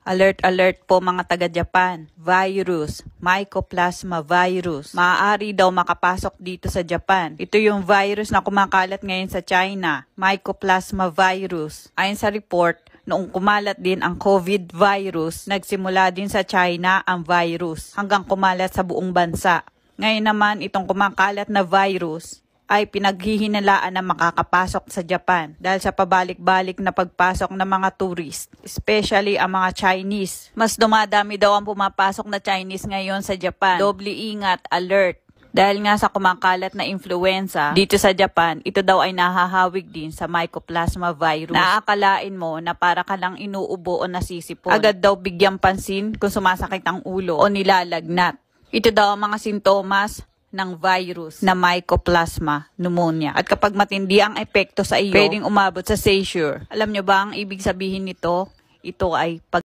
Alert, alert po mga taga-Japan. Virus, Mycoplasma virus. Maaari daw makapasok dito sa Japan. Ito yung virus na kumakalat ngayon sa China. Mycoplasma virus. Ayon sa report, noong kumalat din ang COVID virus, nagsimula din sa China ang virus hanggang kumalat sa buong bansa. Ngayon naman itong kumakalat na virus ay pinaghihinalaan na makakapasok sa Japan dahil sa pabalik-balik na pagpasok ng mga tourist, especially ang mga Chinese. Mas dumadami daw ang pumapasok na Chinese ngayon sa Japan. Doble ingat, alert. Dahil nga sa kumakalat na influenza dito sa Japan, ito daw ay nahahawig din sa Mycoplasma virus. Naakalain mo na para ka lang inuubo o nasisipon. Agad daw bigyang pansin kung sumasakit ang ulo o nilalagnat. Ito daw ang mga sintomas ng virus na Mycoplasma pneumonia. At kapag matindi ang epekto sa iyo, pwedeng umabot sa seizure. Alam nyo ba ang ibig sabihin nito? Ito ay